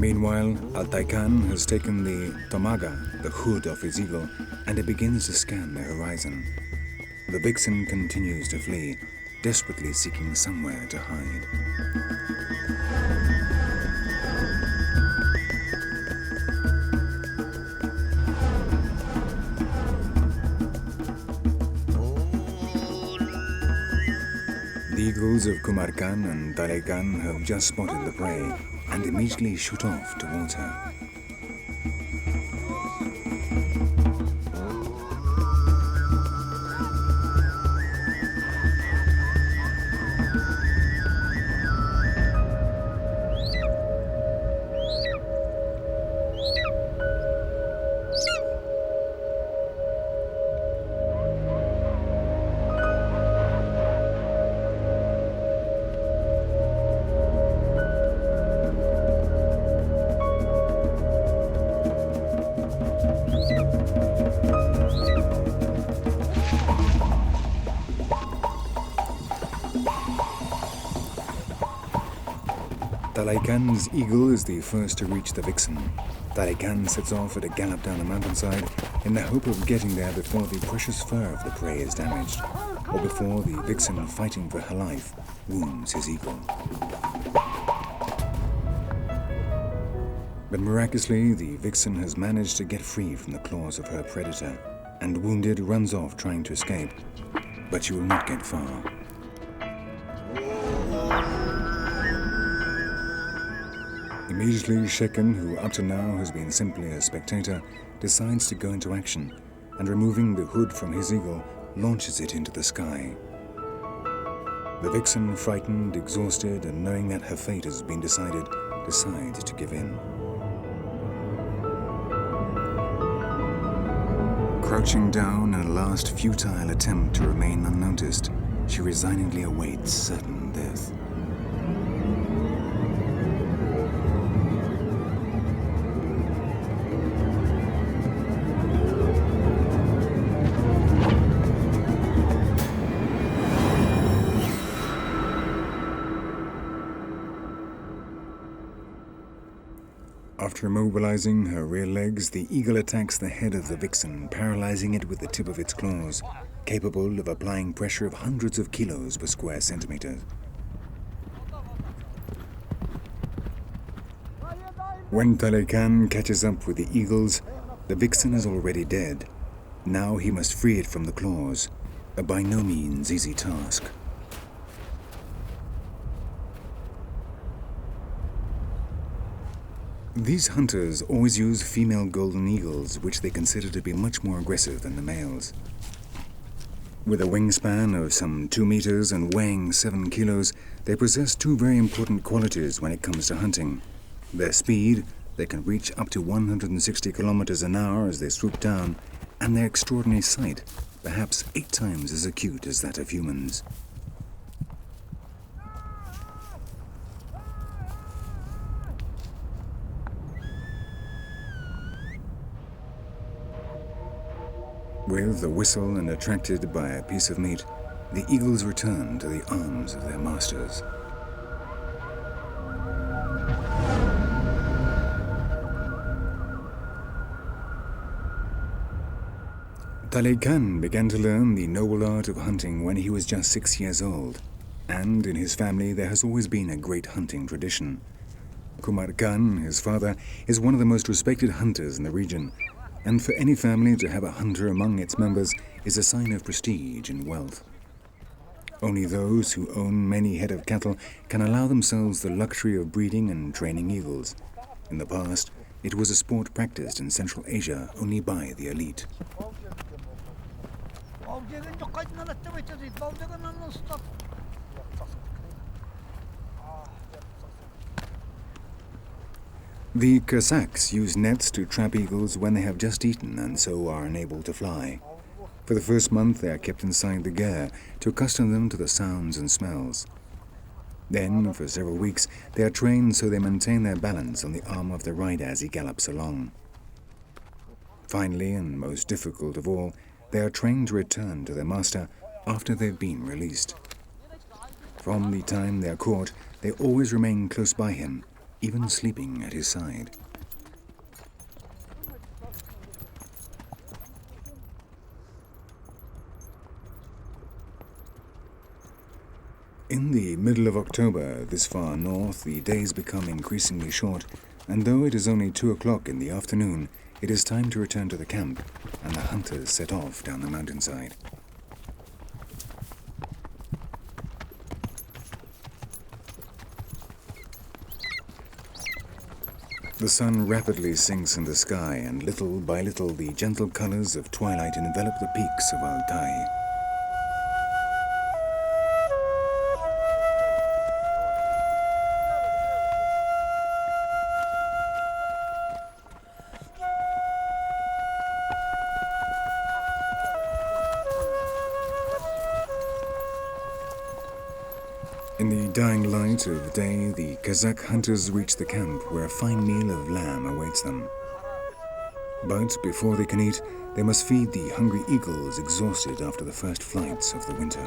Meanwhile, Taiga has taken the tomaga, the hood of his eagle, and it begins to scan the horizon. The vixen continues to flee, desperately seeking somewhere to hide. The eagles of Kumar Khan and Taiga have just spotted the prey and immediately shoot off towards her. Taiga's eagle is the first to reach the vixen. Taiga sets off at a gallop down the mountainside in the hope of getting there before the precious fur of the prey is damaged, or before the vixen, fighting for her life, wounds his eagle. But miraculously, the vixen has managed to get free from the claws of her predator, and wounded runs off trying to escape, but she will not get far. Immediately, Shekin, who up to now has been simply a spectator, decides to go into action, and removing the hood from his eagle, launches it into the sky. The vixen, frightened, exhausted, and knowing that her fate has been decided, decides to give in. Crouching down in a last futile attempt to remain unnoticed, she resignedly awaits certain death. After immobilizing her rear legs, the eagle attacks the head of the vixen, paralyzing it with the tip of its claws, capable of applying pressure of hundreds of kilos per square centimeter. When Taiga catches up with the eagles, the vixen is already dead. Now he must free it from the claws, a by no means easy task. These hunters always use female golden eagles, which they consider to be much more aggressive than the males. With a wingspan of some 2 meters and weighing 7 kilos, they possess two very important qualities when it comes to hunting. Their speed, they can reach up to 160 kilometers an hour as they swoop down, and their extraordinary sight, perhaps 8 times as acute as that of humans. With a whistle and attracted by a piece of meat, the eagles return to the arms of their masters. Taiga began to learn the noble art of hunting when he was just 6 years old, and in his family there has always been a great hunting tradition. Kumar Khan, his father, is one of the most respected hunters in the region, and for any family to have a hunter among its members is a sign of prestige and wealth. Only those who own many head of cattle can allow themselves the luxury of breeding and training eagles. In the past, it was a sport practiced in Central Asia only by the elite. The Kazakhs use nets to trap eagles when they have just eaten and so are unable to fly. For the first month they are kept inside the ger to accustom them to the sounds and smells. Then, for several weeks, they are trained so they maintain their balance on the arm of the rider as he gallops along. Finally, and most difficult of all, they are trained to return to their master after they've been released. From the time they are caught, they always remain close by him, even sleeping at his side. In the middle of October, this far north, the days become increasingly short, and though it is only 2 o'clock in the afternoon, it is time to return to the camp, and the hunters set off down the mountainside. The sun rapidly sinks in the sky, and little by little the gentle colors of twilight envelop the peaks of Altai. In the dying light of day, the Kazakh hunters reach the camp where a fine meal of lamb awaits them. But before they can eat, they must feed the hungry eagles exhausted after the first flights of the winter.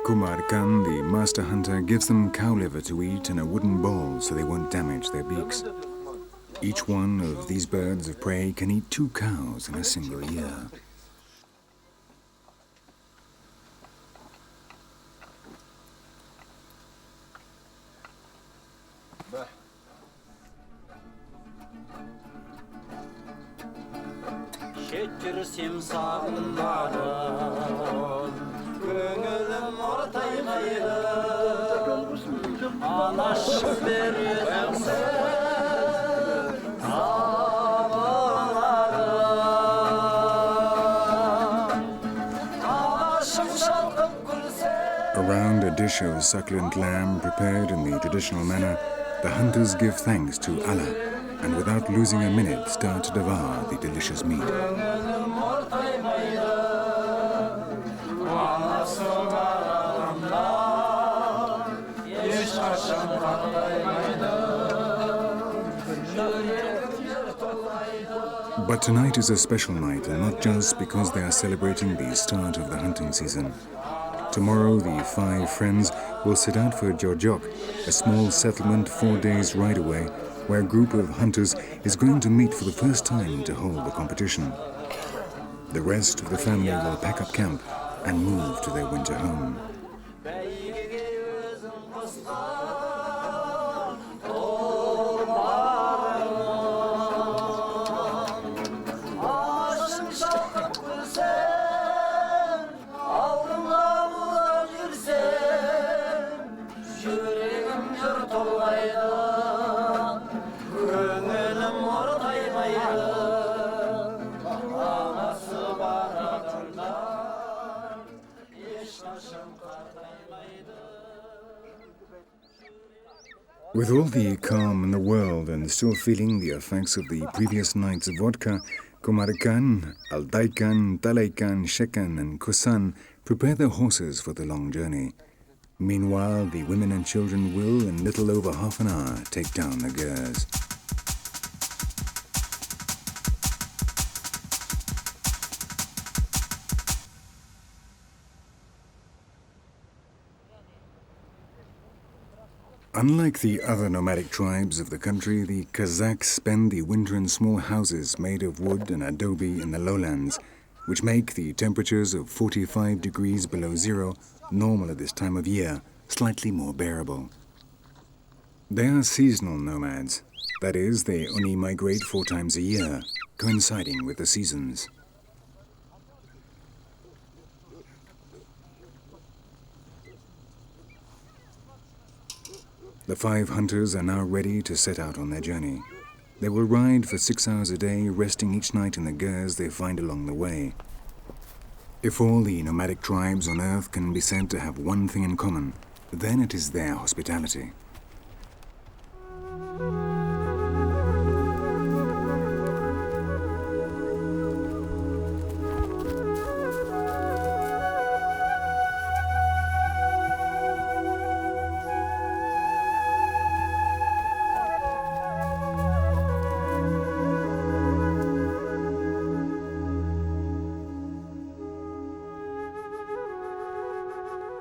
Kumar Khan, the master hunter, gives them cow liver to eat in a wooden bowl so they won't damage their beaks. Each one of these birds of prey can eat 2 cows in a single year. Around a dish of succulent lamb prepared in the traditional manner, the hunters give thanks to Allah and without losing a minute start to devour the delicious meat. But tonight is a special night, and not just because they are celebrating the start of the hunting season. Tomorrow, the 5 friends will set out for Jorjok, a small settlement 4 days' ride away, where a group of hunters is going to meet for the first time to hold the competition. The rest of the family will pack up camp and move to their winter home. With all the calm in the world and still feeling the effects of the previous night's vodka, Kumar Khan, Altai Khan, Talai Khan, Shekan and Kusan prepare their horses for the long journey. Meanwhile, the women and children will, in little over half an hour, take down the gers. Unlike the other nomadic tribes of the country, the Kazakhs spend the winter in small houses made of wood and adobe in the lowlands, which make the temperatures of 45 degrees below zero, normal at this time of year, slightly more bearable. They are seasonal nomads. That is, they only migrate 4 times a year, coinciding with the seasons. The 5 hunters are now ready to set out on their journey. They will ride for 6 hours a day, resting each night in the gers they find along the way. If all the nomadic tribes on Earth can be said to have one thing in common, then it is their hospitality.